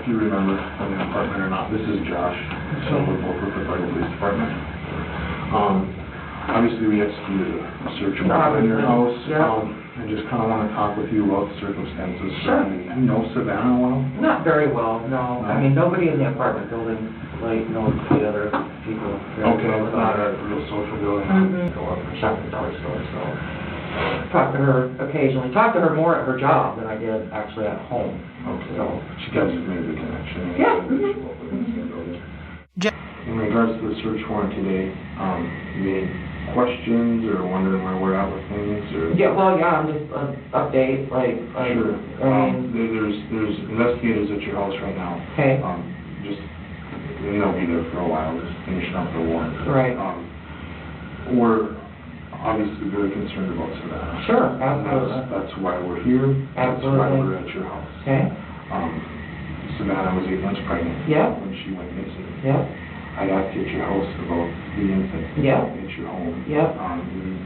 if you remember from the apartment or not, this is Josh. So we're both with the Federal Police Department. Obviously, we executed a search warrant in your house. I just kind of want to talk with you about the circumstances. Sure. You know Savannah well? Not very well, no. I mean, nobody in the apartment building knows the other people. Okay, it's not a real social building. Go up and shop at the dollar store, so. Talk to her occasionally. Talk to her more at her job than I did actually at home. Okay. So She guys have made the connection. Yeah. In regards to the search warrant today, you made questions or wondering where we're at with things, or? Yeah, well, yeah, I'm just update, Sure. There's investigators at your house right now. Okay. And they'll be there for a while, just finishing up the warrant. Right. We're obviously very concerned about Savannah. Sure, absolutely. That's why we're here. That's why we're at your house. Okay. Savannah was 8 months pregnant. Yeah. When she went missing. Yeah. I asked you at your house about the infant. Yeah. At your home. Yeah. You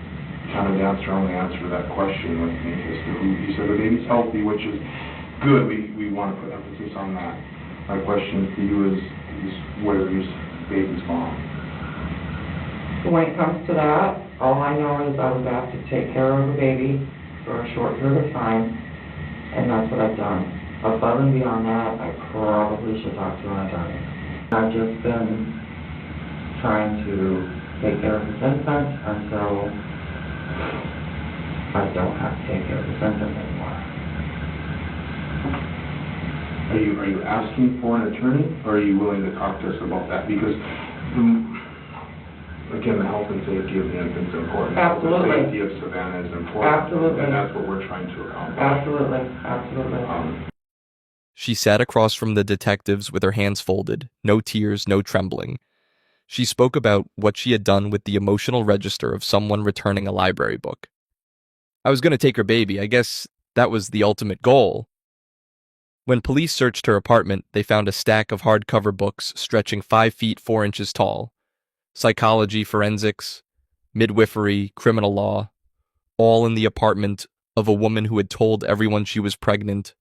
kind of only answer that question with me as to who. You said the baby's healthy, which is good. We want to put emphasis on that. My question to you is where is baby's mom? When it comes to that, all I know is I was asked to take care of the baby for a short period of time, and that's what I've done. Above and beyond that, I probably should talk to an attorney. I've just been trying to take care of this infant until I don't have to take care of this infant anymore. Are you asking for an attorney, or are you willing to talk to us about that? Because, again, the health and safety of the infant is important. Absolutely. The safety of Savannah is important. Absolutely. And that's what we're trying to accomplish. Absolutely. Absolutely. She sat across from the detectives with her hands folded, no tears, no trembling. She spoke about what she had done with the emotional register of someone returning a library book. I was going to take her baby. I guess that was the ultimate goal. When police searched her apartment, they found a stack of hardcover books stretching 5 feet 4 inches tall. Psychology, forensics, midwifery, criminal law, all in the apartment of a woman who had told everyone she was pregnant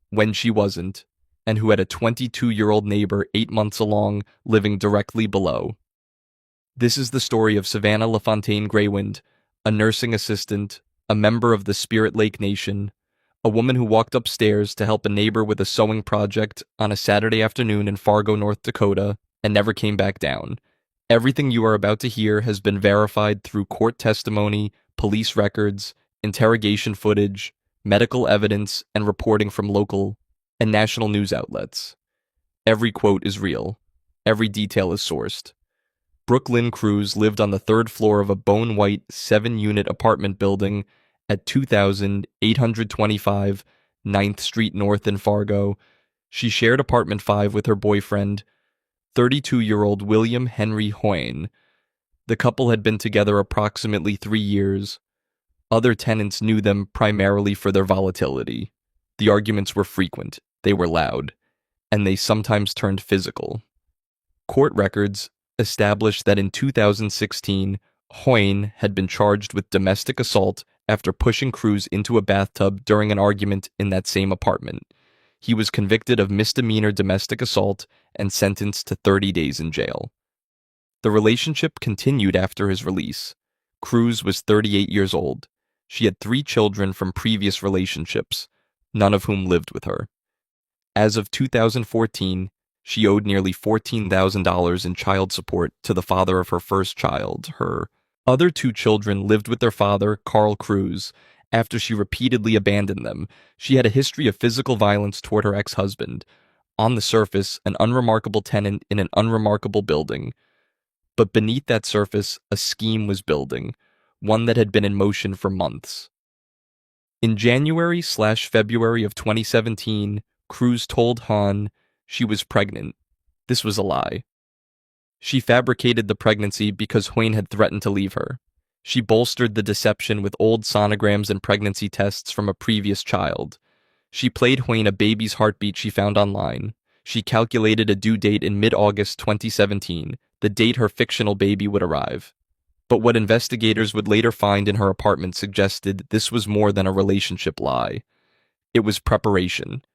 when she wasn't, and who had a 22-year-old neighbor 8 months along living directly below. This is the story of Savannah LaFontaine Graywind, a nursing assistant, a member of the Spirit Lake Nation, a woman who walked upstairs to help a neighbor with a sewing project on a Saturday afternoon in Fargo, North Dakota, and never came back down. Everything you are about to hear has been verified through court testimony, police records, interrogation footage, medical evidence, and reporting from local and national news outlets. Every quote is real. Every detail is sourced. Brooklyn Cruz lived on the 3rd floor of a bone-white 7-unit apartment building at 2825 9th Street North in Fargo. She shared apartment 5 with her boyfriend, 32-year-old William Henry Hoehn. The couple had been together approximately 3 years. Other tenants knew them primarily for their volatility. The arguments were frequent, they were loud, and they sometimes turned physical. Court records established that in 2016, Hoehn had been charged with domestic assault after pushing Cruz into a bathtub during an argument in that same apartment. He was convicted of misdemeanor domestic assault and sentenced to 30 days in jail. The relationship continued after his release. Cruz was 38 years old. She had 3 children from previous relationships, none of whom lived with her. As of 2014, she owed nearly $14,000 in child support to the father of her first child. Her other 2 children lived with their father, Carl Cruz, after she repeatedly abandoned them. She had a history of physical violence toward her ex-husband. On the surface, an unremarkable tenant in an unremarkable building. But beneath that surface, a scheme was building, one that had been in motion for months. In January/February of 2017, Cruz told Hoehn she was pregnant. This was a lie. She fabricated the pregnancy because Hoehn had threatened to leave her. She bolstered the deception with old sonograms and pregnancy tests from a previous child. She played Hoehn a baby's heartbeat she found online. She calculated a due date in mid-August 2017, the date her fictional baby would arrive. But what investigators would later find in her apartment suggested this was more than a relationship lie. It was preparation.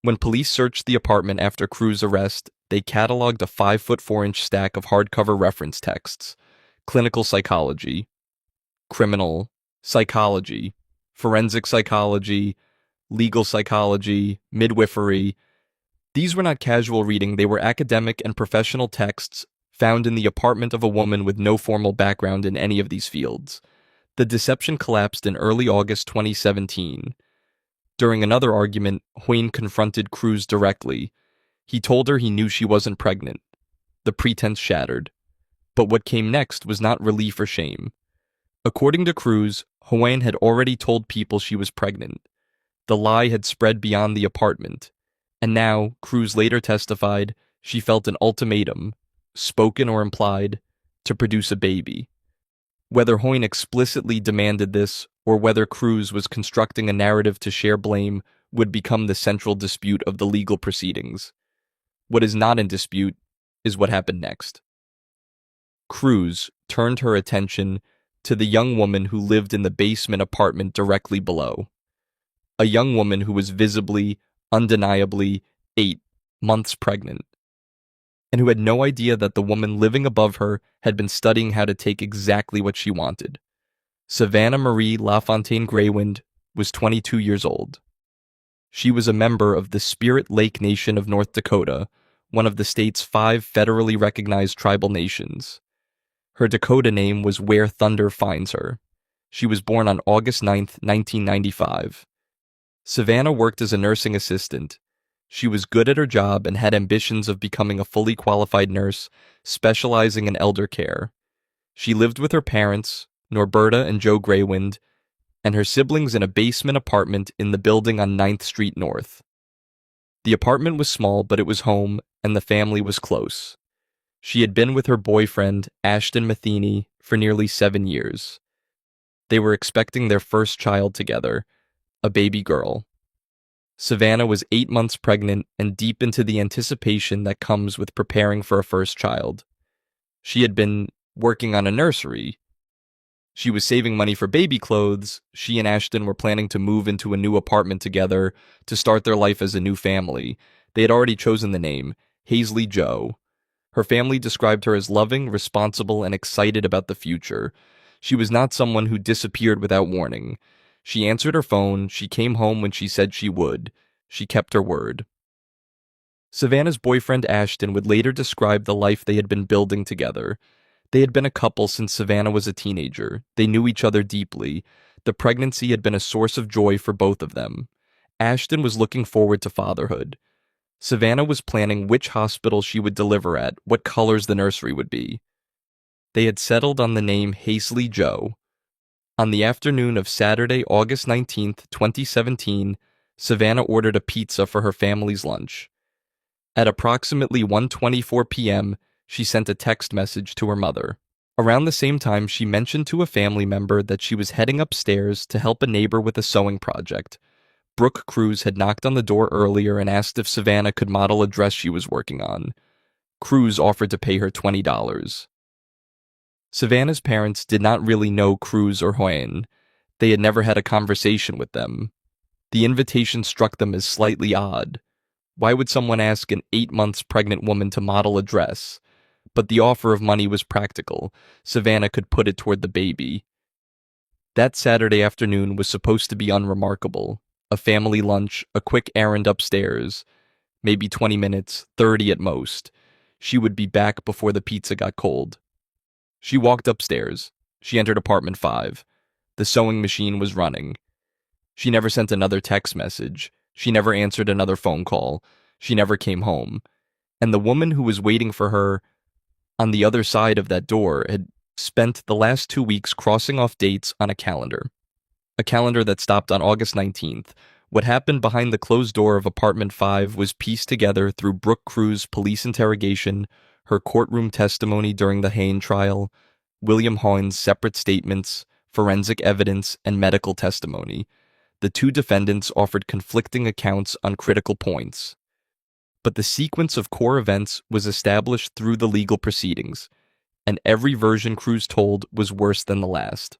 When police searched the apartment after Cruz's arrest, they cataloged a 5-foot 4-inch stack of hardcover reference texts: clinical psychology, criminal psychology, forensic psychology, legal psychology, midwifery. These were not casual reading, they were academic and professional texts found in the apartment of a woman with no formal background in any of these fields. The deception collapsed in early August 2017. During another argument, Hoehn confronted Cruz directly. He told her he knew she wasn't pregnant. The pretense shattered. But what came next was not relief or shame. According to Cruz, Hoehn had already told people she was pregnant. The lie had spread beyond the apartment. And now, Cruz later testified, she felt an ultimatum, spoken or implied, to produce a baby. Whether Hoehn explicitly demanded this, or whether Cruz was constructing a narrative to share blame, would become the central dispute of the legal proceedings. What is not in dispute is what happened next. Cruz turned her attention to the young woman who lived in the basement apartment directly below. A young woman who was visibly, undeniably 8 months pregnant, and who had no idea that the woman living above her had been studying how to take exactly what she wanted. Savannah Marie LaFontaine Graywind was 22 years old. She was a member of the Spirit Lake Nation of North Dakota, one of the state's 5 federally recognized tribal nations. Her Dakota name was Where Thunder Finds Her. She was born on August 9, 1995. Savannah worked as a nursing assistant. She was good at her job and had ambitions of becoming a fully qualified nurse, specializing in elder care. She lived with her parents, Norberta and Joe Graywind, and her siblings in a basement apartment in the building on 9th Street North. The apartment was small, but it was home, and the family was close. She had been with her boyfriend, Ashton Matheny, for nearly 7 years. They were expecting their first child together, a baby girl. Savannah was 8 months pregnant and deep into the anticipation that comes with preparing for a first child. She had been working on a nursery. She was saving money for baby clothes. She and Ashton were planning to move into a new apartment together to start their life as a new family. They had already chosen the name, Hazley Joe. Her family described her as loving, responsible, and excited about the future. She was not someone who disappeared without warning. She answered her phone. She came home when she said she would. She kept her word. Savannah's boyfriend Ashton would later describe the life they had been building together. They had been a couple since Savannah was a teenager. They knew each other deeply. The pregnancy had been a source of joy for both of them. Ashton was looking forward to fatherhood. Savannah was planning which hospital she would deliver at, what colors the nursery would be. They had settled on the name Hazley Joe. On the afternoon of Saturday, August 19, 2017, Savannah ordered a pizza for her family's lunch. At approximately 1:24 p.m., she sent a text message to her mother. Around the same time, she mentioned to a family member that she was heading upstairs to help a neighbor with a sewing project. Brooke Cruz had knocked on the door earlier and asked if Savannah could model a dress she was working on. Cruz offered to pay her $20. Savannah's parents did not really know Cruz or Hoehn. They had never had a conversation with them. The invitation struck them as slightly odd. Why would someone ask an 8 months pregnant woman to model a dress? But the offer of money was practical. Savannah could put it toward the baby. That Saturday afternoon was supposed to be unremarkable. A family lunch, a quick errand upstairs. Maybe 20 minutes, 30 at most. She would be back before the pizza got cold. She walked upstairs. She entered apartment 5. The sewing machine was running. She never sent another text message. She never answered another phone call. She never came home. And the woman who was waiting for her on the other side of that door had spent the last 2 weeks crossing off dates on a calendar that stopped on August 19th. What happened behind the closed door of apartment 5 was pieced together through Brooke Cruz's police interrogation, her courtroom testimony during the Hoehn trial, William Hoehn's separate statements, forensic evidence, and medical testimony. The two defendants offered conflicting accounts on critical points. But the sequence of core events was established through the legal proceedings, and every version Cruz told was worse than the last.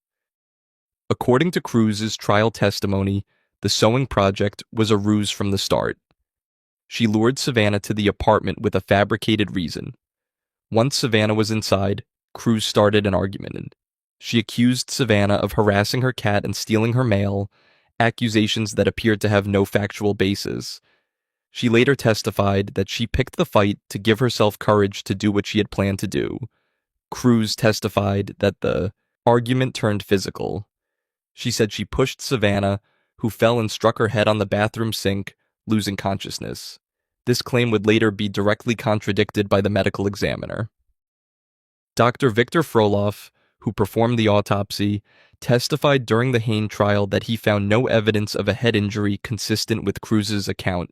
According to Cruz's trial testimony, the sewing project was a ruse from the start. She lured Savannah to the apartment with a fabricated reason. Once Savannah was inside, Cruz started an argument. She accused Savannah of harassing her cat and stealing her mail, accusations that appeared to have no factual basis. She later testified that she picked the fight to give herself courage to do what she had planned to do. Cruz testified that the argument turned physical. She said she pushed Savannah, who fell and struck her head on the bathroom sink, losing consciousness. This claim would later be directly contradicted by the medical examiner. Dr. Victor Froloff, who performed the autopsy, testified during the Hoehn trial that he found no evidence of a head injury consistent with Cruz's account.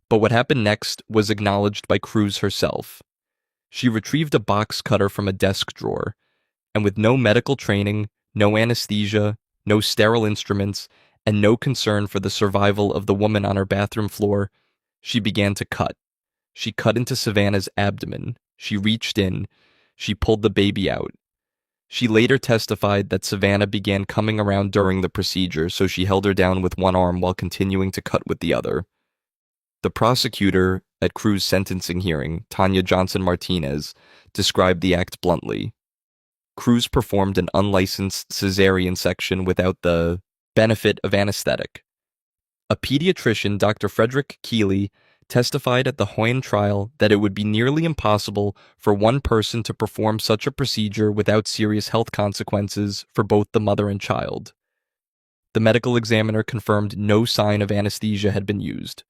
But what happened next was acknowledged by Cruz herself. She retrieved a box cutter from a desk drawer, and with no medical training, no anesthesia, no sterile instruments, and no concern for the survival of the woman on her bathroom floor, she began to cut. She cut into Savannah's abdomen. She reached in. She pulled the baby out. She later testified that Savannah began coming around during the procedure, so she held her down with one arm while continuing to cut with the other. The prosecutor at Cruz's sentencing hearing, Tanya Johnson-Martinez, described the act bluntly. Cruz performed an unlicensed cesarean section without the benefit of anesthetic. A pediatrician, Dr. Frederick Keeley, testified at the Hoehn trial that it would be nearly impossible for one person to perform such a procedure without serious health consequences for both the mother and child. The medical examiner confirmed no sign of anesthesia had been used.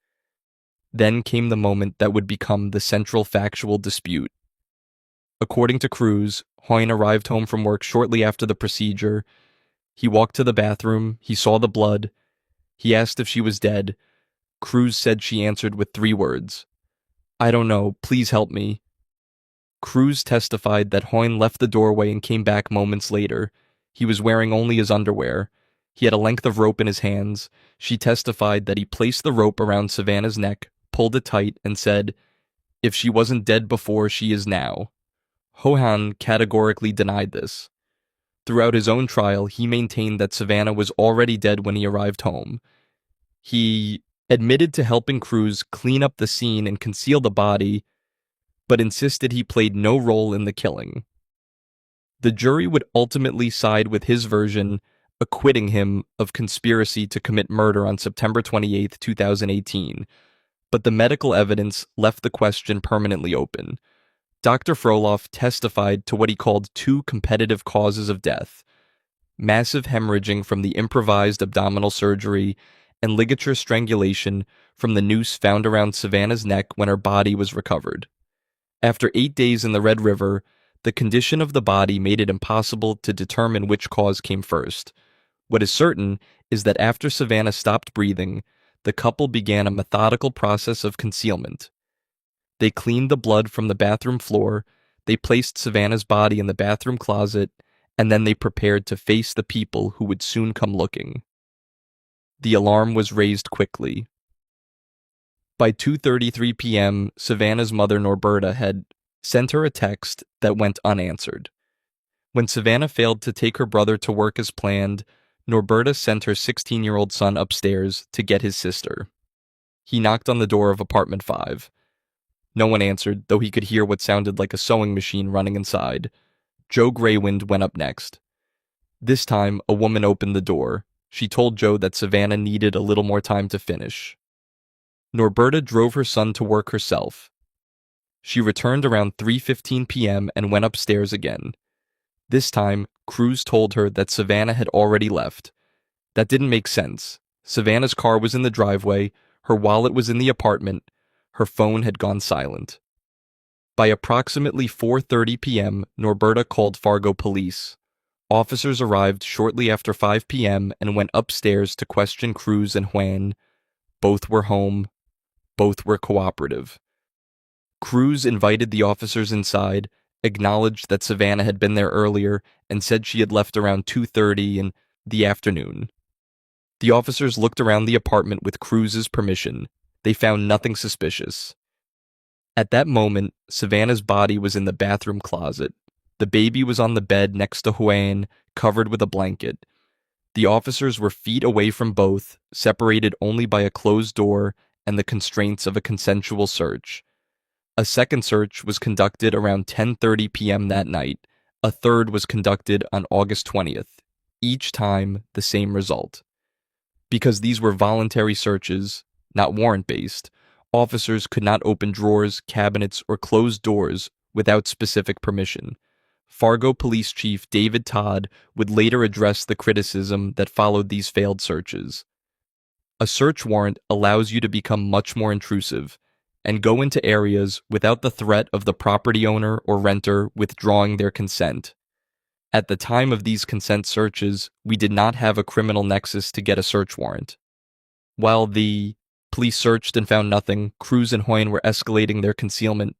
Then came the moment that would become the central factual dispute. According to Cruz, Hoehn arrived home from work shortly after the procedure. He walked to the bathroom. He saw the blood. He asked if she was dead. Cruz said she answered with 3 words. "I don't know, please help me." Cruz testified that Hoehn left the doorway and came back moments later. He was wearing only his underwear. He had a length of rope in his hands. She testified that he placed the rope around Savannah's neck, pulled it tight, and said, "If she wasn't dead before, she is now." Hoehn categorically denied this. Throughout his own trial, he maintained that Savannah was already dead when he arrived home. He admitted to helping Cruz clean up the scene and conceal the body, but insisted he played no role in the killing. The jury would ultimately side with his version, acquitting him of conspiracy to commit murder on September 28, 2018, but the medical evidence left the question permanently open. Dr. Froloff testified to what he called 2 competitive causes of death: massive hemorrhaging from the improvised abdominal surgery and ligature strangulation from the noose found around Savannah's neck when her body was recovered. After 8 days in the Red River, the condition of the body made it impossible to determine which cause came first. What is certain is that after Savannah stopped breathing, the couple began a methodical process of concealment. They cleaned the blood from the bathroom floor, they placed Savannah's body in the bathroom closet, and then they prepared to face the people who would soon come looking. The alarm was raised quickly. By 2:33 p.m., Savannah's mother, Norberta, had sent her a text that went unanswered. When Savannah failed to take her brother to work as planned, Norberta sent her 16-year-old son upstairs to get his sister. He knocked on the door of apartment 5. No one answered, though he could hear what sounded like a sewing machine running inside. Joe Graywind went up next. This time, a woman opened the door. She told Joe that Savannah needed a little more time to finish. Norberta drove her son to work herself. She returned around 3:15 p.m. and went upstairs again. This time, Cruz told her that Savannah had already left. That didn't make sense. Savannah's car was in the driveway, her wallet was in the apartment, her phone had gone silent. By approximately 4:30 p.m., Norberta called Fargo police. Officers arrived shortly after 5 p.m. and went upstairs to question Cruz and Hoehn. Both were home. Both were cooperative. Cruz invited the officers inside, acknowledged that Savannah had been there earlier, and said she had left around 2:30 in the afternoon. The officers looked around the apartment with Cruz's permission. They found nothing suspicious. At that moment, Savannah's body was in the bathroom closet. The baby was on the bed next to Hoehn, covered with a blanket. The officers were feet away from both, separated only by a closed door, and the constraints of a consensual search. A second search was conducted around 10:30 p.m. that night. A third was conducted on August 20th. Each time, the same result. Because these were voluntary searches, not warrant-based, officers could not open drawers, cabinets, or close doors without specific permission. Fargo Police Chief David Todd would later address the criticism that followed these failed searches. A search warrant allows you to become much more intrusive and go into areas without the threat of the property owner or renter withdrawing their consent. At the time of these consent searches, we did not have a criminal nexus to get a search warrant. While the police searched and found nothing, Cruz and Hoehn were escalating their concealment.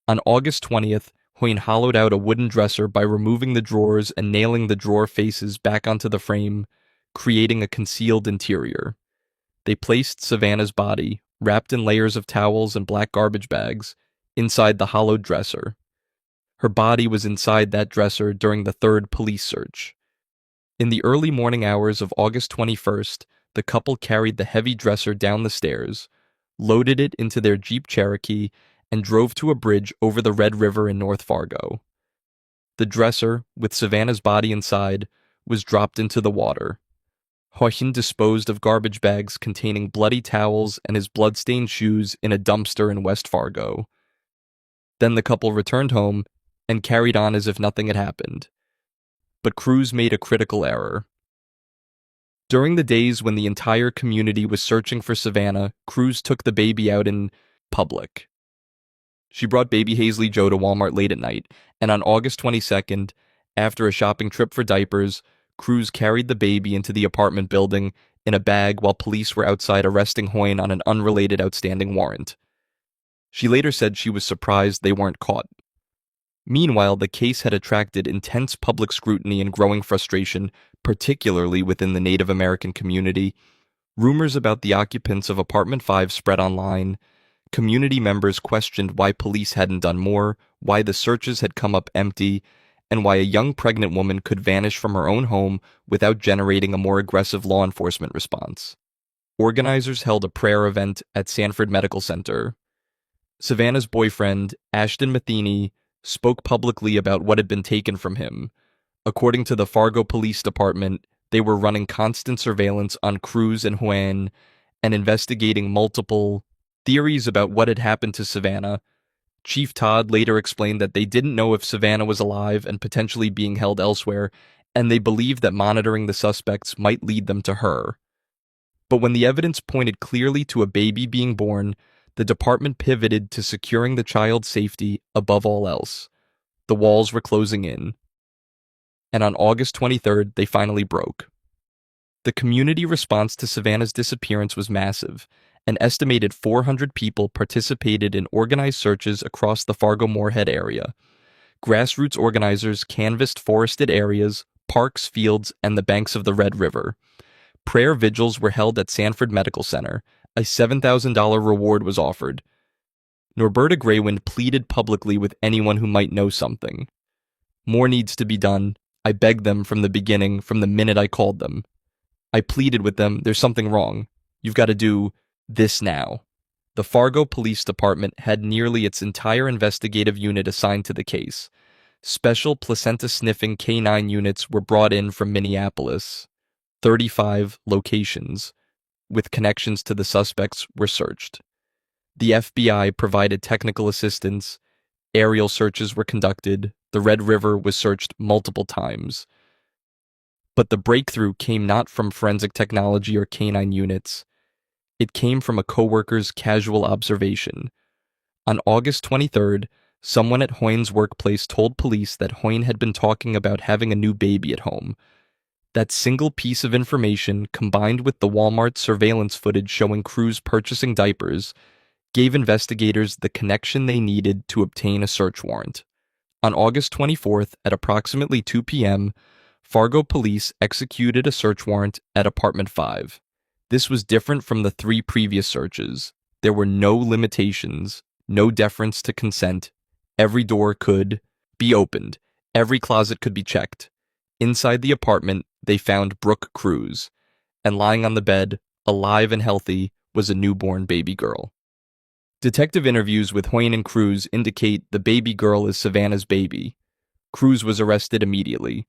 On August 20th, Hoehn hollowed out a wooden dresser by removing the drawers and nailing the drawer faces back onto the frame, creating a concealed interior. They placed Savannah's body, wrapped in layers of towels and black garbage bags, inside the hollowed dresser. Her body was inside that dresser during the third police search. In the early morning hours of August 21st, the couple carried the heavy dresser down the stairs, loaded it into their Jeep Cherokee, and drove to a bridge over the Red River in North Fargo. The dresser, with Savannah's body inside, was dropped into the water. Hoehn disposed of garbage bags containing bloody towels and his blood-stained shoes in a dumpster in West Fargo. Then the couple returned home and carried on as if nothing had happened. But Cruz made a critical error. During the days when the entire community was searching for Savannah, Cruz took the baby out in public. She brought baby Hazley Joe to Walmart late at night, and on August 22nd, after a shopping trip for diapers, Cruz carried the baby into the apartment building in a bag while police were outside arresting Hoehn on an unrelated outstanding warrant. She later said she was surprised they weren't caught. Meanwhile, the case had attracted intense public scrutiny and growing frustration, particularly within the Native American community. Rumors about the occupants of Apartment 5 spread online. Community members questioned why police hadn't done more, why the searches had come up empty, and why a young pregnant woman could vanish from her own home without generating a more aggressive law enforcement response. Organizers held a prayer event at Sanford Medical Center. Savannah's boyfriend, Ashton Matheny, spoke publicly about what had been taken from him. According to the Fargo Police Department, they were running constant surveillance on Cruz and Hoehn and investigating multiple theories about what had happened to Savannah. Chief Todd later explained that they didn't know if Savannah was alive and potentially being held elsewhere, and they believed that monitoring the suspects might lead them to her. But when the evidence pointed clearly to a baby being born, the department pivoted to securing the child's safety above all else. The walls were closing in. And on August 23rd, they finally broke. The community response to Savannah's disappearance was massive. An estimated 400 people participated in organized searches across the Fargo-Moorhead area. Grassroots organizers canvassed forested areas, parks, fields, and the banks of the Red River. Prayer vigils were held at Sanford Medical Center. A $7,000 reward was offered. Norberta Graywind pleaded publicly with anyone who might know something. More needs to be done. I begged them from the beginning, from the minute I called them. I pleaded with them, there's something wrong. You've got to do this now. The Fargo Police Department had nearly its entire investigative unit assigned to the case. Special placenta-sniffing canine units were brought in from Minneapolis. 35 locations with connections to the suspects were searched. The FBI provided technical assistance. Aerial searches were conducted. The Red River was searched multiple times. But the breakthrough came not from forensic technology or canine units. It came from a coworker's casual observation. On August 23rd, someone at Hoehn's workplace told police that Hoehn had been talking about having a new baby at home. That single piece of information, combined with the Walmart surveillance footage showing Cruz purchasing diapers, gave investigators the connection they needed to obtain a search warrant. On August 24th, at approximately 2 p.m., Fargo police executed a search warrant at Apartment 5. This was different from the 3 previous searches. There were no limitations, no deference to consent. Every door could be opened. Every closet could be checked. Inside the apartment, they found Brooke Cruz, and lying on the bed, alive and healthy, was a newborn baby girl. Detective interviews with Hoehn and Cruz indicate the baby girl is Savannah's baby. Cruz was arrested immediately.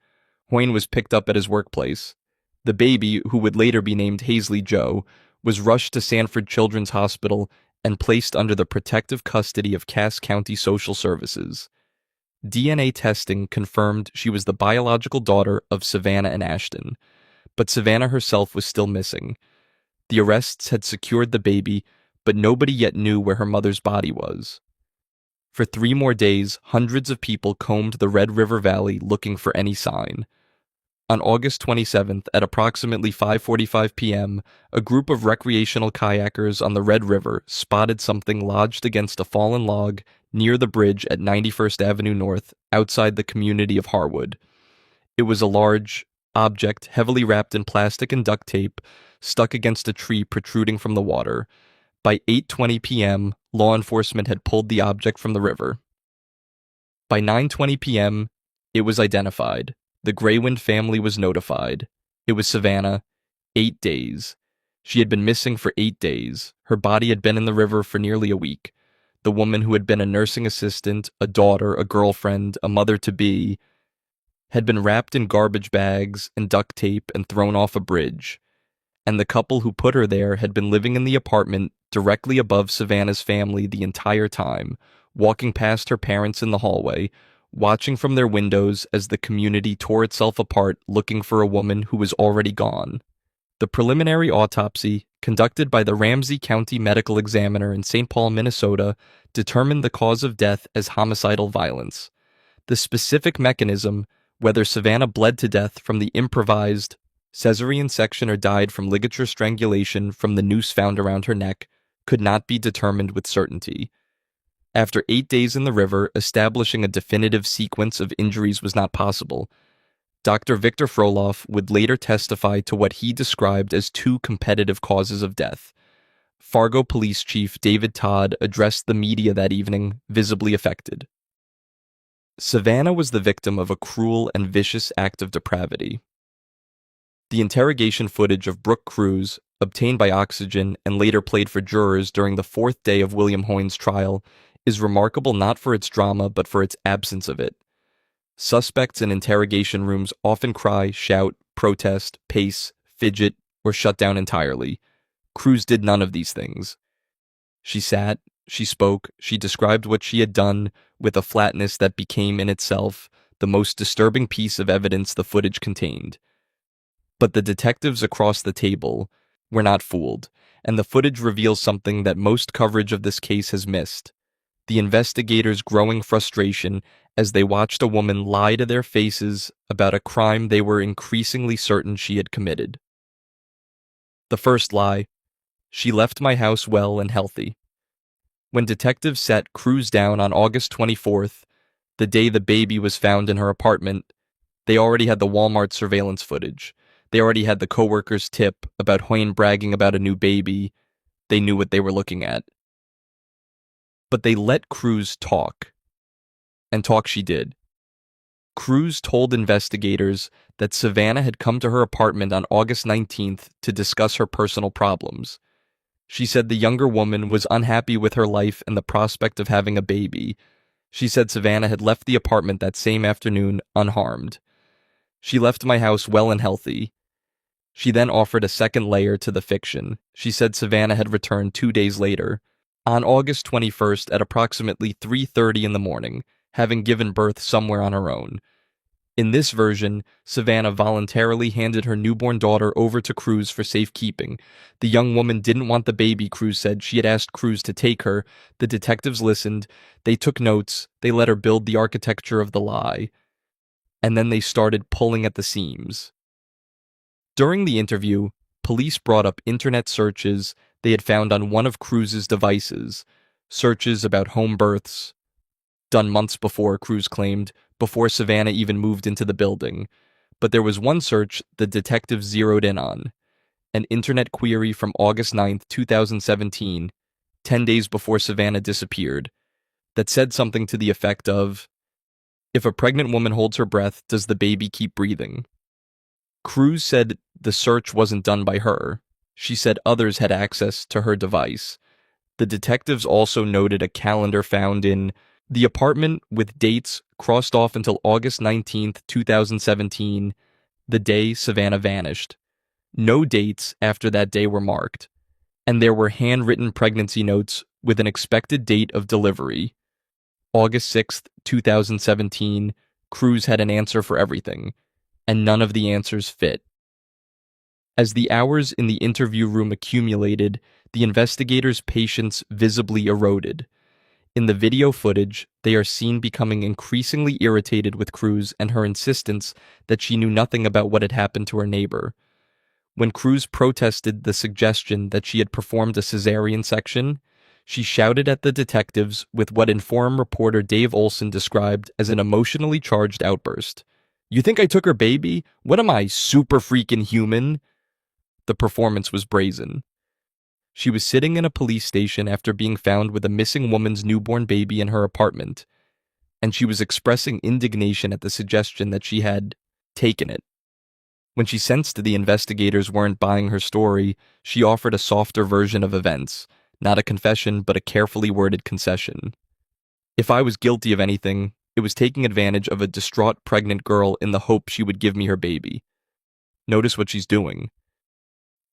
Hoehn was picked up at his workplace. The baby, who would later be named Hazley Joe, was rushed to Sanford Children's Hospital and placed under the protective custody of Cass County Social Services. DNA testing confirmed she was the biological daughter of Savannah and Ashton, but Savannah herself was still missing. The arrests had secured the baby, but nobody yet knew where her mother's body was. For 3 more days, hundreds of people combed the Red River Valley looking for any sign. On August 27th, at approximately 5:45 p.m., a group of recreational kayakers on the Red River spotted something lodged against a fallen log near the bridge at 91st Avenue North, outside the community of Harwood. It was a large object heavily wrapped in plastic and duct tape, stuck against a tree protruding from the water. By 8:20 p.m., law enforcement had pulled the object from the river. By 9:20 p.m., it was identified. The Graywind family was notified. It was Savannah. 8 days. She had been missing for 8 days. Her body had been in the river for nearly a week. The woman who had been a nursing assistant, a daughter, a girlfriend, a mother-to-be, had been wrapped in garbage bags and duct tape and thrown off a bridge. And the couple who put her there had been living in the apartment directly above Savannah's family the entire time, walking past her parents in the hallway, watching from their windows as the community tore itself apart looking for a woman who was already gone. The preliminary autopsy, conducted by the Ramsey County Medical Examiner in St. Paul, Minnesota, determined the cause of death as homicidal violence. The specific mechanism, whether Savannah bled to death from the improvised cesarean section or died from ligature strangulation from the noose found around her neck, could not be determined with certainty. After 8 days in the river, establishing a definitive sequence of injuries was not possible. Dr. Victor Froloff would later testify to what he described as 2 competitive causes of death. Fargo Police Chief David Todd addressed the media that evening, visibly affected. Savannah was the victim of a cruel and vicious act of depravity. The interrogation footage of Brooke Cruz, obtained by Oxygen and later played for jurors during the 4th day of William Hoehn's trial, is remarkable not for its drama but for its absence of it. Suspects in interrogation rooms often cry, shout, protest, pace, fidget, or shut down entirely. Cruz did none of these things. She sat, she spoke, she described what she had done with a flatness that became in itself the most disturbing piece of evidence the footage contained. But the detectives across the table were not fooled, and the footage reveals something that most coverage of this case has missed. The investigators' growing frustration as they watched a woman lie to their faces about a crime they were increasingly certain she had committed. The first lie: she left my house well and healthy. When detectives sat Cruz down on August 24th, the day the baby was found in her apartment, they already had the Walmart surveillance footage. They already had the coworker's tip about Hoehn bragging about a new baby. They knew what they were looking at. But they let Cruz talk. And talk she did. Cruz told investigators that Savannah had come to her apartment on August 19th to discuss her personal problems. She said the younger woman was unhappy with her life and the prospect of having a baby. She said Savannah had left the apartment that same afternoon unharmed. She left my house well and healthy. She then offered a second layer to the fiction. She said Savannah had returned 2 days later, on August 21st at approximately 3:30 in the morning, having given birth somewhere on her own. In this version, Savannah voluntarily handed her newborn daughter over to Cruz for safekeeping. The young woman didn't want the baby, Cruz said. She had asked Cruz to take her. The detectives listened. They took notes. They let her build the architecture of the lie. And then they started pulling at the seams. During the interview, police brought up internet searches they had found on one of Cruz's devices, searches about home births, done months before, Cruz claimed, before Savannah even moved into the building. But there was one search the detectives zeroed in on, an internet query from August 9th, 2017, 10 days before Savannah disappeared, that said something to the effect of, "If a pregnant woman holds her breath, does the baby keep breathing?" Cruz said the search wasn't done by her. She said others had access to her device. The detectives also noted a calendar found in the apartment with dates crossed off until August 19th, 2017, the day Savannah vanished. No dates after that day were marked, and there were handwritten pregnancy notes with an expected date of delivery. August 6th, 2017, Cruz had an answer for everything, and none of the answers fit. As the hours in the interview room accumulated, the investigators' patience visibly eroded. In the video footage, they are seen becoming increasingly irritated with Cruz and her insistence that she knew nothing about what had happened to her neighbor. When Cruz protested the suggestion that she had performed a cesarean section, she shouted at the detectives with what Inform reporter Dave Olson described as an emotionally charged outburst. "You think I took her baby? What am I, super freaking human?" The performance was brazen. She was sitting in a police station after being found with a missing woman's newborn baby in her apartment, and she was expressing indignation at the suggestion that she had taken it. When she sensed the investigators weren't buying her story, she offered a softer version of events, not a confession, but a carefully worded concession. "If I was guilty of anything, it was taking advantage of a distraught pregnant girl in the hope she would give me her baby." Notice what she's doing.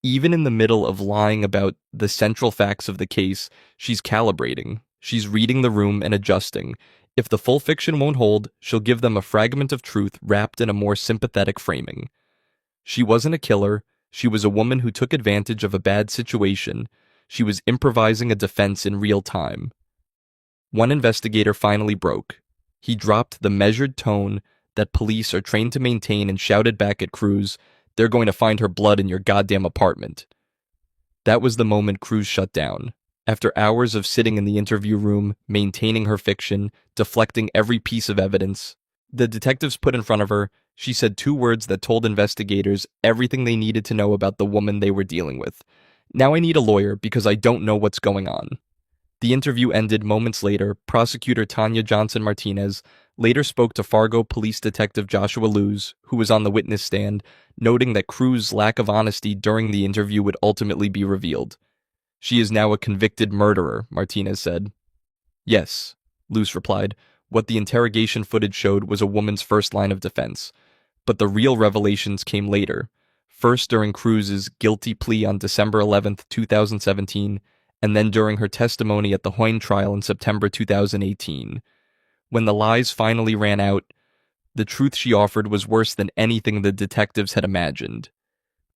Even in the middle of lying about the central facts of the case, she's calibrating. She's reading the room and adjusting. If the full fiction won't hold, she'll give them a fragment of truth wrapped in a more sympathetic framing. She wasn't a killer. She was a woman who took advantage of a bad situation. She was improvising a defense in real time. One investigator finally broke. He dropped the measured tone that police are trained to maintain and shouted back at Cruz, "They're going to find her blood in your goddamn apartment." That was the moment Cruz shut down. After hours of sitting in the interview room, maintaining her fiction, deflecting every piece of evidence, the detectives put in front of her, she said 2 words that told investigators everything they needed to know about the woman they were dealing with. "Now I need a lawyer because I don't know what's going on." The interview ended moments later. Prosecutor Tanya Johnson-Martinez later spoke to Fargo Police Detective Joshua Luz, who was on the witness stand, noting that Cruz's lack of honesty during the interview would ultimately be revealed. "She is now a convicted murderer," Martinez said. "Yes," Luz replied. "What the interrogation footage showed was a woman's first line of defense. But the real revelations came later. First during Cruz's guilty plea on December 11th, 2017, and then during her testimony at the Hoehn trial in September 2018. When the lies finally ran out, the truth she offered was worse than anything the detectives had imagined.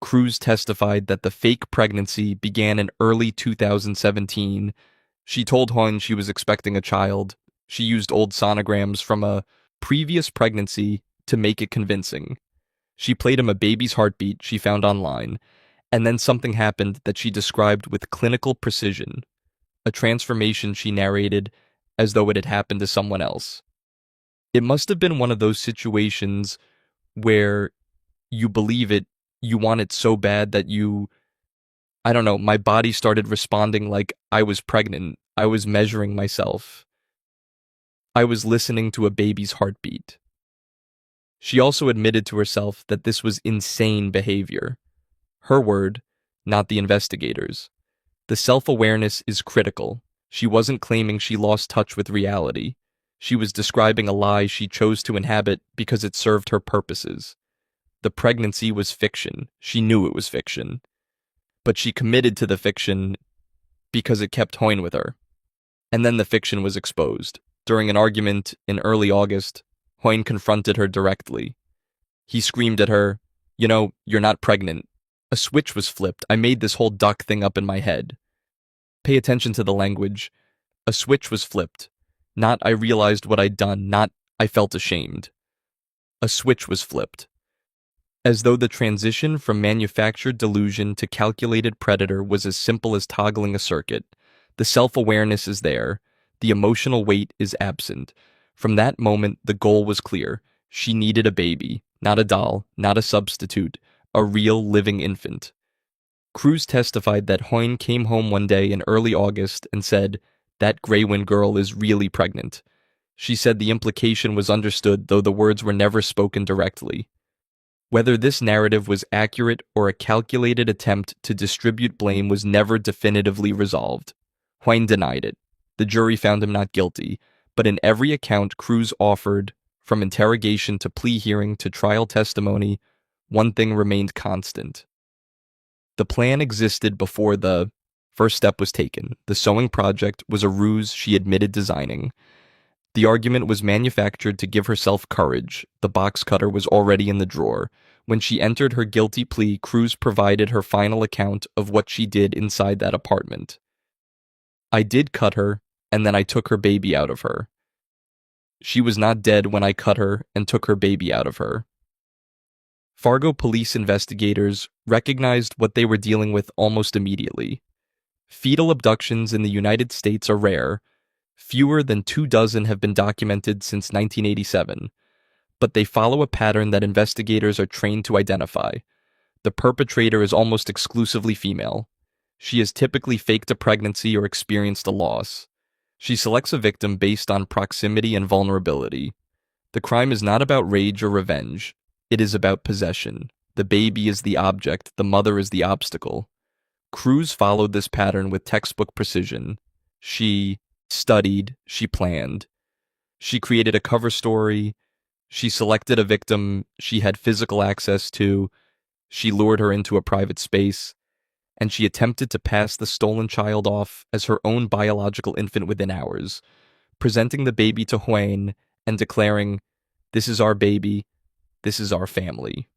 Cruz testified that the fake pregnancy began in early 2017. She told Hoehn she was expecting a child. She used old sonograms from a previous pregnancy to make it convincing. She played him a baby's heartbeat she found online, and then something happened that she described with clinical precision, a transformation she narrated as though it had happened to someone else. It must have been one of those situations where you believe it, you want it so bad that I don't know, my body started responding like I was pregnant. I was measuring myself. I was listening to a baby's heartbeat. She also admitted to herself that this was insane behavior. Her word, not the investigators. The self-awareness is critical. She wasn't claiming she lost touch with reality. She was describing a lie she chose to inhabit because it served her purposes. The pregnancy was fiction. She knew it was fiction. But she committed to the fiction because it kept Hoehn with her. And then the fiction was exposed. During an argument in early August, Hoehn confronted her directly. He screamed at her, "You know, you're not pregnant." A switch was flipped. I made this whole duck thing up in my head. Pay attention to the language. A switch was flipped. Not I realized what I'd done, not I felt ashamed. A switch was flipped. As though the transition from manufactured delusion to calculated predator was as simple as toggling a circuit. The self-awareness is there. The emotional weight is absent. From that moment, the goal was clear. She needed a baby, not a doll, not a substitute, a real living infant. Cruz testified that Hoehn came home one day in early August and said, "That Graywin girl is really pregnant." She said the implication was understood, though the words were never spoken directly. Whether this narrative was accurate or a calculated attempt to distribute blame was never definitively resolved. Hoehn denied it. The jury found him not guilty, but in every account Cruz offered, from interrogation to plea hearing to trial testimony, one thing remained constant. The plan existed before the first step was taken. The sewing project was a ruse she admitted designing. The argument was manufactured to give herself courage. The box cutter was already in the drawer. When she entered her guilty plea, Cruz provided her final account of what she did inside that apartment. I did cut her, and then I took her baby out of her. She was not dead when I cut her and took her baby out of her. Fargo police investigators recognized what they were dealing with almost immediately. Fetal abductions in the United States are rare. Fewer than 24 have been documented since 1987, but they follow a pattern that investigators are trained to identify. The perpetrator is almost exclusively female. She has typically faked a pregnancy or experienced a loss. She selects a victim based on proximity and vulnerability. The crime is not about rage or revenge. It is about possession. The baby is the object, the mother is the obstacle. Cruz followed this pattern with textbook precision. She studied, she planned. She created a cover story. She selected a victim she had physical access to. She lured her into a private space. And she attempted to pass the stolen child off as her own biological infant within hours, presenting the baby to Hoehn and declaring, "This is our baby, this is our family."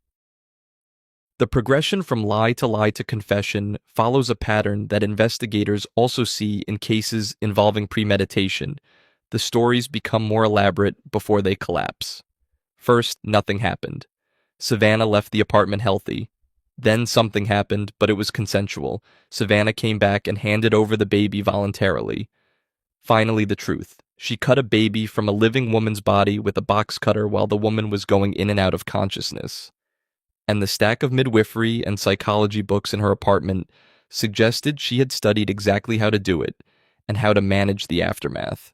The progression from lie to confession follows a pattern that investigators also see in cases involving premeditation. The stories become more elaborate before they collapse. First, nothing happened. Savannah left the apartment healthy. Then something happened, but it was consensual. Savannah came back and handed over the baby voluntarily. Finally, the truth. She cut a baby from a living woman's body with a box cutter while the woman was going in and out of consciousness. And the stack of midwifery and psychology books in her apartment suggested she had studied exactly how to do it and how to manage the aftermath.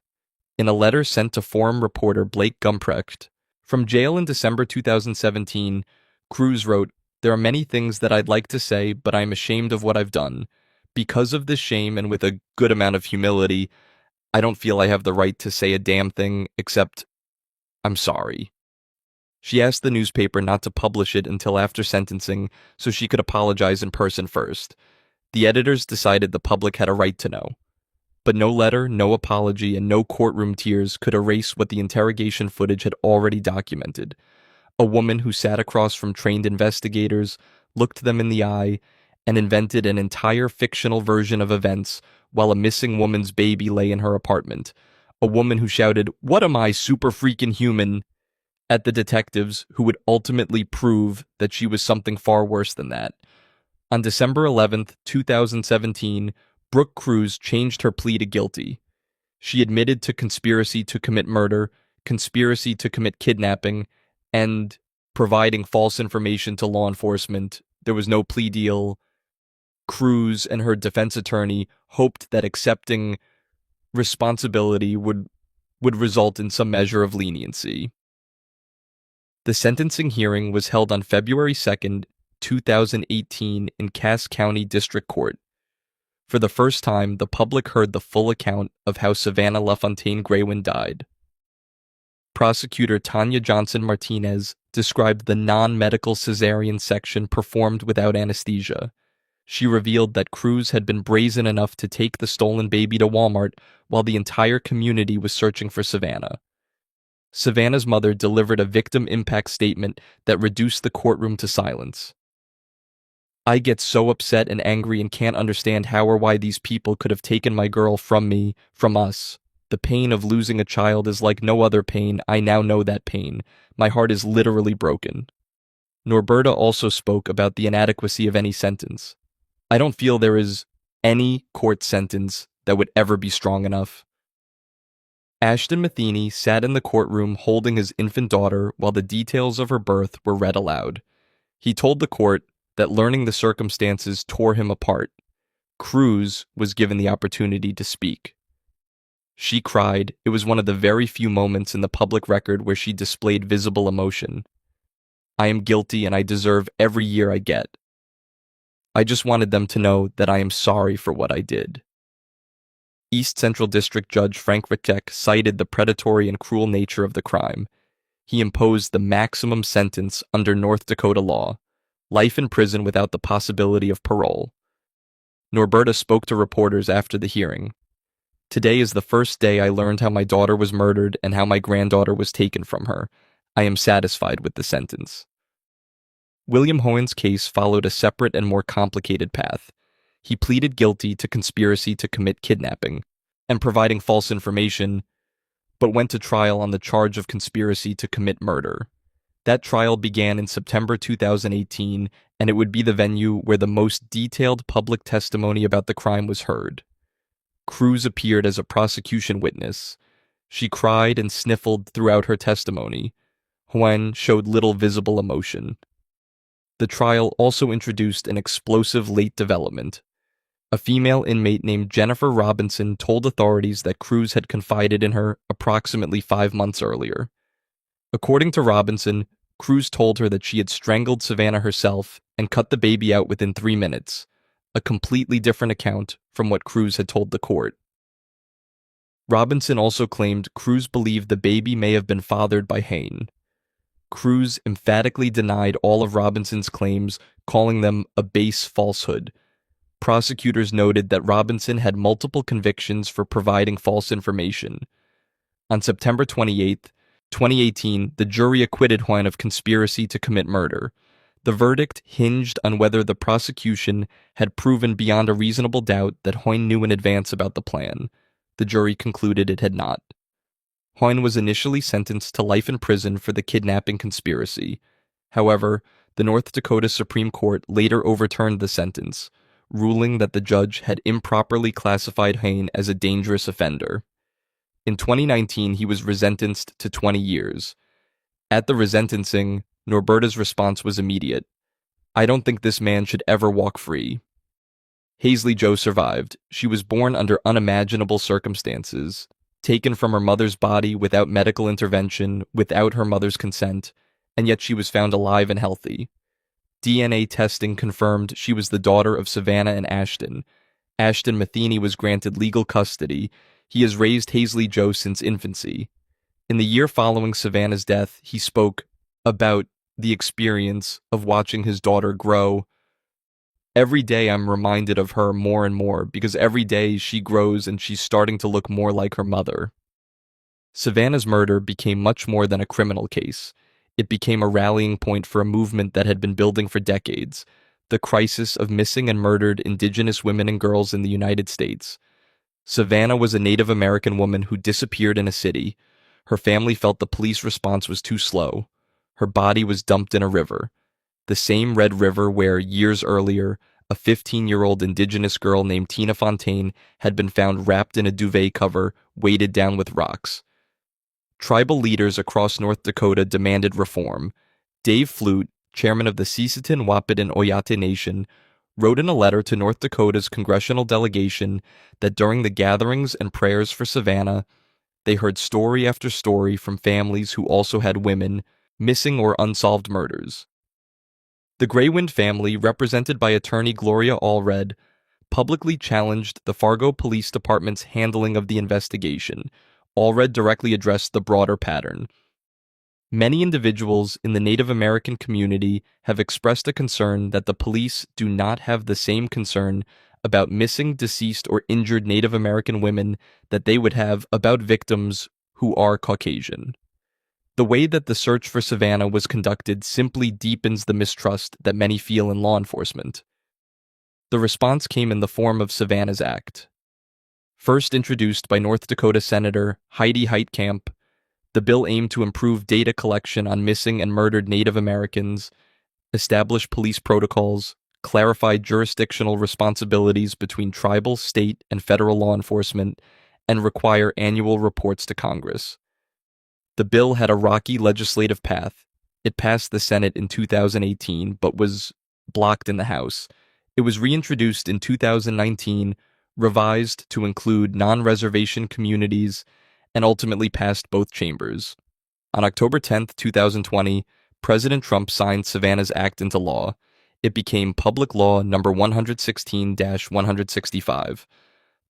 In a letter sent to forum reporter Blake Gumprecht from jail in December 2017, Cruz wrote, "There are many things that I'd like to say, but I'm ashamed of what I've done. Because of this shame and with a good amount of humility, I don't feel I have the right to say a damn thing except, I'm sorry." She asked the newspaper not to publish it until after sentencing so she could apologize in person first. The editors decided the public had a right to know. But no letter, no apology, and no courtroom tears could erase what the interrogation footage had already documented. A woman who sat across from trained investigators, looked them in the eye, and invented an entire fictional version of events while a missing woman's baby lay in her apartment. A woman who shouted, "What am I, super freaking human?" at the detectives who would ultimately prove that she was something far worse than that. On December 11th, 2017, Brooke Cruz changed her plea to guilty. She admitted to conspiracy to commit murder, conspiracy to commit kidnapping, and providing false information to law enforcement. There was no plea deal. Cruz and her defense attorney hoped that accepting responsibility would result in some measure of leniency. The sentencing hearing was held on February 2nd, 2018 in Cass County District Court. For the first time, the public heard the full account of how Savannah LaFontaine Graywin died. Prosecutor Tanya Johnson Martinez described the non-medical cesarean section performed without anesthesia. She revealed that Cruz had been brazen enough to take the stolen baby to Walmart while the entire community was searching for Savannah. Savannah's mother delivered a victim impact statement that reduced the courtroom to silence. "I get so upset and angry and can't understand how or why these people could have taken my girl from me, from us. The pain of losing a child is like no other pain. I now know that pain. My heart is literally broken." Norberta also spoke about the inadequacy of any sentence. "I don't feel there is any court sentence that would ever be strong enough." Ashton Matheny sat in the courtroom holding his infant daughter while the details of her birth were read aloud. He told the court that learning the circumstances tore him apart. Cruz was given the opportunity to speak. She cried. It was one of the very few moments in the public record where she displayed visible emotion. I am guilty and I deserve every year I get. I just wanted them to know that I am sorry for what I did. East Central District Judge Frank Ritek cited the predatory and cruel nature of the crime. He imposed the maximum sentence under North Dakota law, life in prison without the possibility of parole. Norberta spoke to reporters after the hearing. Today is the first day I learned how my daughter was murdered and how my granddaughter was taken from her. I am satisfied with the sentence. William Hoehn's case followed a separate and more complicated path. He pleaded guilty to conspiracy to commit kidnapping and providing false information, but went to trial on the charge of conspiracy to commit murder. That trial began in September 2018, and it would be the venue where the most detailed public testimony about the crime was heard. Cruz appeared as a prosecution witness. She cried and sniffled throughout her testimony. Hoehn showed little visible emotion. The trial also introduced an explosive late development. A female inmate named Jennifer Robinson told authorities that Cruz had confided in her approximately 5 months earlier. According to Robinson, Cruz told her that she had strangled Savannah herself and cut the baby out within 3 minutes, a completely different account from what Cruz had told the court. Robinson also claimed Cruz believed the baby may have been fathered by Hoehn. Cruz emphatically denied all of Robinson's claims, calling them a base falsehood. Prosecutors noted that Robinson had multiple convictions for providing false information. On September 28, 2018, the jury acquitted Hoehn of conspiracy to commit murder. The verdict hinged on whether the prosecution had proven beyond a reasonable doubt that Hoehn knew in advance about the plan. The jury concluded it had not. Hoehn was initially sentenced to life in prison for the kidnapping conspiracy. However, the North Dakota Supreme Court later overturned the sentence, ruling that the judge had improperly classified Hoehn as a dangerous offender. In 2019, he was resentenced to 20 years. At the resentencing, Norberta's response was immediate. I don't think this man should ever walk free. Hazley Joe survived. She was born under unimaginable circumstances, taken from her mother's body without medical intervention, without her mother's consent, and yet she was found alive and healthy. DNA testing confirmed she was the daughter of Savannah and Ashton. Ashton Matheny was granted legal custody. He has raised Hazley Joe since infancy. In the year following Savannah's death, he spoke about the experience of watching his daughter grow. Every day I'm reminded of her more and more because every day she grows and she's starting to look more like her mother. Savannah's murder became much more than a criminal case. It became a rallying point for a movement that had been building for decades, the crisis of missing and murdered Indigenous women and girls in the United States. Savannah was a Native American woman who disappeared in a city. Her family felt the police response was too slow. Her body was dumped in a river. The same red river where, years earlier, a 15-year-old Indigenous girl named Tina Fontaine had been found wrapped in a duvet cover, weighted down with rocks. Tribal leaders across North Dakota demanded reform. Dave Flute, chairman of the Sisseton, Wapit, and Oyate Nation, wrote in a letter to North Dakota's congressional delegation that during the gatherings and prayers for Savannah, they heard story after story from families who also had women, missing or unsolved murders. The Graywind family, represented by attorney Gloria Allred, publicly challenged the Fargo Police Department's handling of the investigation. Allred directly addressed the broader pattern. Many individuals in the Native American community have expressed a concern that the police do not have the same concern about missing, deceased, or injured Native American women that they would have about victims who are Caucasian. The way that the search for Savannah was conducted simply deepens the mistrust that many feel in law enforcement. The response came in the form of Savannah's Act. First introduced by North Dakota Senator Heidi Heitkamp, the bill aimed to improve data collection on missing and murdered Native Americans, establish police protocols, clarify jurisdictional responsibilities between tribal, state, and federal law enforcement, and require annual reports to Congress. The bill had a rocky legislative path. It passed the Senate in 2018, but was blocked in the House. It was reintroduced in 2019, revised to include non-reservation communities, and ultimately passed both chambers. On October 10, 2020, President Trump signed Savannah's Act into law. It became Public Law number 116-165.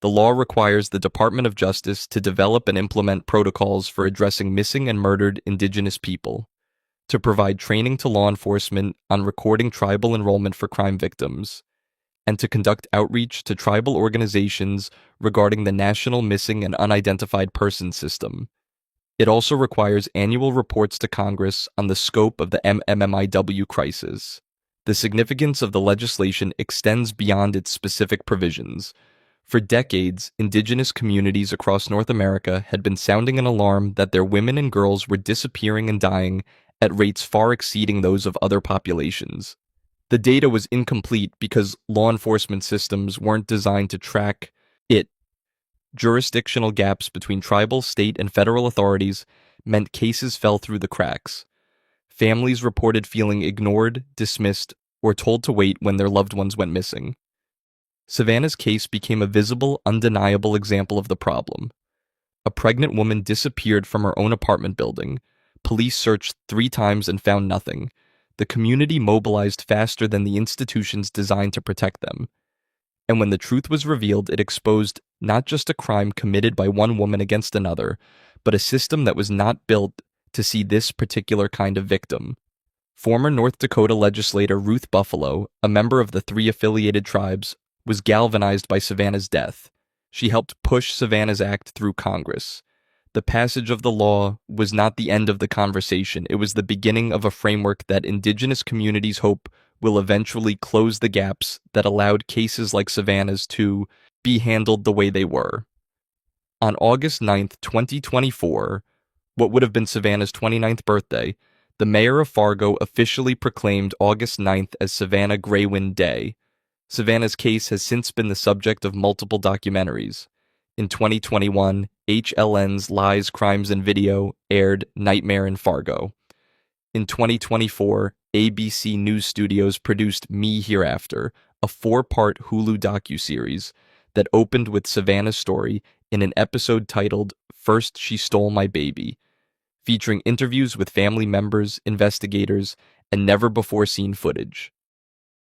The law requires the Department of Justice to develop and implement protocols for addressing missing and murdered Indigenous people, to provide training to law enforcement on recording tribal enrollment for crime victims, and to conduct outreach to tribal organizations regarding the National Missing and Unidentified Persons System. It also requires annual reports to Congress on the scope of the MMIW crisis. The significance of the legislation extends beyond its specific provisions. For decades, Indigenous communities across North America had been sounding an alarm that their women and girls were disappearing and dying at rates far exceeding those of other populations. The data was incomplete because law enforcement systems weren't designed to track it. Jurisdictional gaps between tribal, state, and federal authorities meant cases fell through the cracks. Families reported feeling ignored, dismissed, or told to wait when their loved ones went missing. Savannah's case became a visible, undeniable example of the problem. A pregnant woman disappeared from her own apartment building. Police searched 3 times and found nothing. The community mobilized faster than the institutions designed to protect them. And when the truth was revealed, it exposed not just a crime committed by one woman against another, but a system that was not built to see this particular kind of victim. Former North Dakota legislator Ruth Buffalo, a member of the 3 affiliated tribes, was galvanized by Savannah's death. She helped push Savannah's Act through Congress. The passage of the law was not the end of the conversation. It was the beginning of a framework that Indigenous communities hope will eventually close the gaps that allowed cases like Savannah's to be handled the way they were. On August 9th, 2024, what would have been Savannah's 29th birthday, the mayor of Fargo officially proclaimed August 9th as Savannah Greywind Day. Savannah's case has since been the subject of multiple documentaries. In 2021, HLN's Lies, Crimes, and Video aired Nightmare in Fargo. In 2024, ABC News Studios produced Me Hereafter, a 4-part Hulu docuseries that opened with Savannah's story in an episode titled First She Stole My Baby, featuring interviews with family members, investigators, and never-before-seen footage.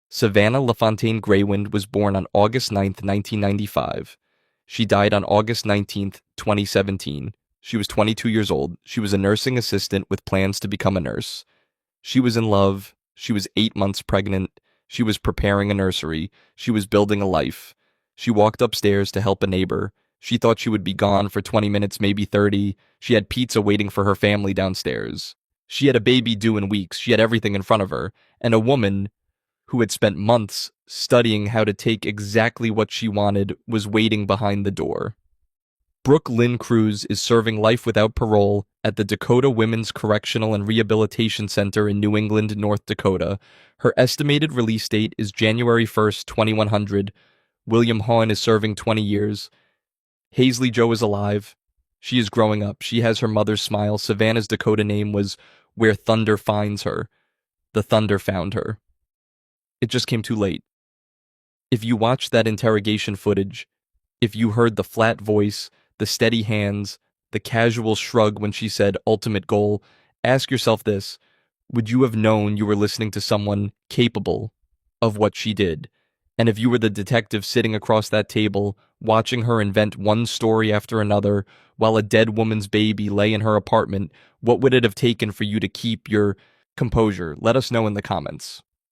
Savannah LaFontaine Greywind was born on August 9, 1995. She died on August 19, 2017. She was 22 years old. She was a nursing assistant with plans to become a nurse. She was in love. She was 8 months pregnant. She was preparing a nursery. She was building a life. She walked upstairs to help a neighbor. She thought she would be gone for 20 minutes, maybe 30. She had pizza waiting for her family downstairs. She had a baby due in weeks. She had everything in front of her. And a woman who had spent months studying how to take exactly what she wanted was waiting behind the door. Brooke Lynn Cruz is serving life without parole at the Dakota Women's Correctional and Rehabilitation Center in New England, North Dakota. Her estimated release date is January 1st, 2100. William Hoehn is serving 20 years. Hazley Joe is alive. She is growing up. She has her mother's smile. Savannah's Dakota name was Where Thunder Finds Her. The thunder found her. It just came too late. If you watched that interrogation footage, if you heard the flat voice, the steady hands, the casual shrug when she said ultimate goal, ask yourself this: would you have known you were listening to someone capable of what she did? And if you were the detective sitting across that table, watching her invent one story after another while a dead woman's baby lay in her apartment, what would it have taken for you to keep your composure? Let us know in the comments.